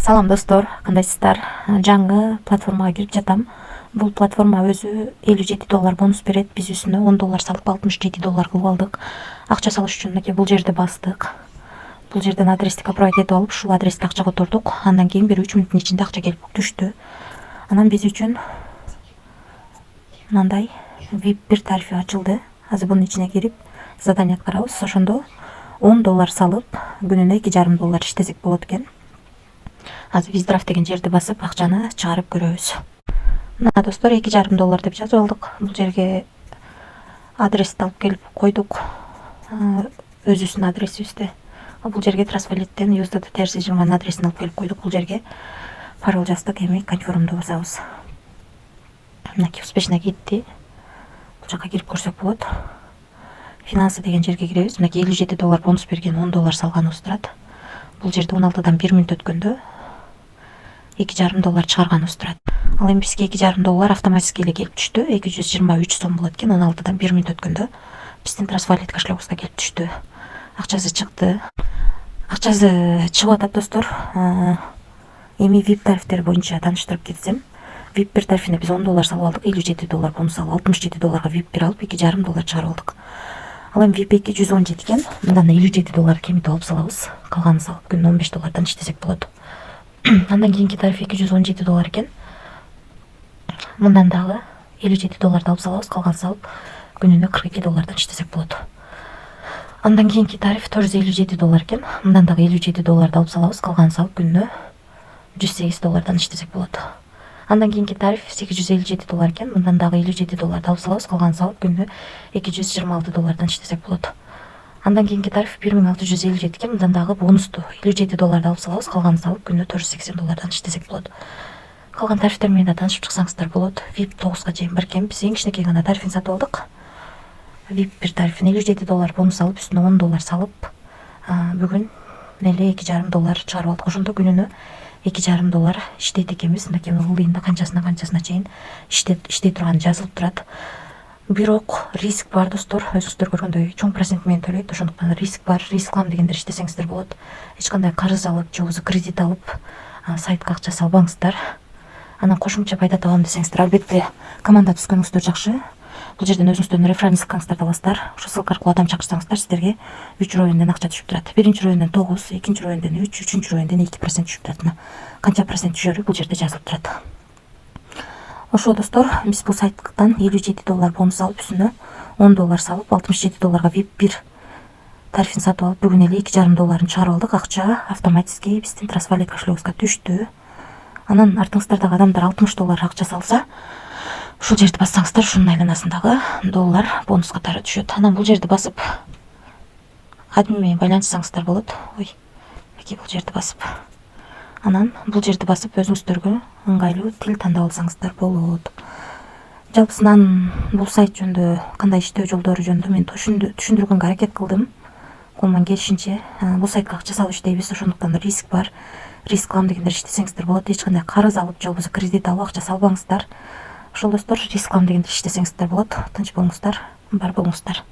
Салам достор, кандайсыздар? Жаңы платформага кирип жатам. Бул платформа өзү $57 бонус берет. Биз үстүнө $10 салып $67 кылып алдык. Акча салыш үчүн мынакей бул жерде бастык. Бул жерден адрести копировать этип алып, ушул адреске акча котордук. Андан кийин 1-3 мүнөттүн ичинде акча келип түштү. Анан биз үчүн мындай VIP 1 тарифи ачылды. Азыр бунун ичине кирип задание аткарабыз. Ошондо $10 салып, күнүнө $2,5 иштесек болот экен. Азыр виздраф деген жерди басып, акчаны чыгарып көрөбүз. Мына достор, $2,5 деп жазып алдык. Бул жерге адрести алып келип койдук. Өзүбүздүн адресибизди. Бул жерге Трасфалиттен USDT терси жылган адресин алып келип койдук. Бул жерге пароль жаздык, эми конфирмду басабыз. Мынакей успешно кетти. Бул жака кирип көрсөк болот. Финансы деген жерге киребиз. Мынакей $57 бонус берген, $10 салганыбыз турат. Бул жерде 16дан 1 мүнөт өткөндө $2,5 чыгарганыбыз турат. Ал эми бизге $2,5 автоматически эле келип түштү. 223 сом болот экен. 16дан 1 мүнөт өткөндө биздин Трасфалит кошелегибизге келип түштү. Акчасы чыкты. Акчасы чыгып атат достор. Эми VIP тарифтер боюнча тааныштырып кетсем, VIP 1 тарифине биз $10 салып алдык, $57 бонус алып, $67 VIP 1 алып, $2,5 чыгарып алдык. Ал эми VIP 2 117 экен. Мындан $57 кемитип алып салабыз. Калганын салып күнүнө $15 иштесек болот. Андан кийинки тариф $217 экен. Мындан дагы $57 алып салабыз, калганын салып күнүнө $42 иштесек болот. Андан кийинки тариф $457 экен. Мындан дагы $57 алып салабыз, калганын салып күнүнө $108 иштесек болот. Андан кийинки тариф $857 экен. Мындан дагы $57 алып салабыз, калганын салып күнүнө $226 иштесек болот. Андан кийинки тариф $1657 экен. Мындан дагы бонусту $57 алып салабыз, калганын салып күнүнө $480 иштесек болот. Калган тарифтер менен да таанышып чыксаңыздар болот. VIP 9га чейин бар экен. Биз эң кичинекей гана тарифин сатып алдык. VIP 1 тарифине $57 бонус алып, үстүнө $10 салып, бүгүн эле $2,5 чыгарып алдык. Ошондо күнүнө $2,5 иштейт экенбиз. Мынакей ылдыйында канчасына чейин иштей турганы жазылып турат. Бирок риск бар достор. Өзүңүздөр көргөндөй чоң процент менен төлөйт. Ошондуктан риск бар. Риск алам дегендер иштесеңиздер болот. Эч кандай карыз алып, же болбосо кредит алып сайтка акча салбаңыздар. Анан кошумча пайда табам десеңиздер, албетте команда түзгөнүңүздөр жакшы. Бул жерден өзүңүздөрдүн референс ссылкаңыздарды аласыздар. Ошол ссылка аркылуу адам чакырсаңыздар, сиздерге 3 роюнден акча түшүп турат. Биринчи роюнден 9, экинчи роюнден 3, үчүнчү роюнден 2% түшүп турат. Канча процент түшөрү бул жерде жазылып турат. Ошо достор, биз бул сайттан $57 бонус алып, үстүнө $10 салып, $67 VIP 1 тарифин сатып алып, бүгүн эле $2,5 чыгарып алдык. Акча автоматически биздин Трасфалит кошелегибизге түштү. Анан артыңыздардагы адамдар $60 акча салса, ушул жерди бассаңыздар, ушунун айланасындагы доллар бонус катары түшөт. Анан бул жерди басып админ менен байланышсаңыздар болот. Мынакей бул жерди басып. Анан бул жерди басып өзүңүздөргө ыңгайлуу тил тандап алсаңыздар болот. Жалпысынан бул сайт жөнүндө, кандай иштөө жолдору жөнүндө мен түшүндүргөнгө аракет кылдым. Колуман келишинче бул сайтка акча салып иштейбиз, ошондуктан риск бар. Риск алам дегендер иштесеңиздер болот. Эч кандай карыз алып, же болбосо кредит алып акча салбаңыздар. Ошол достор, риск алам дегендер иштесеңиздер болот. Тынч болуңуздар, бар болуңуздар.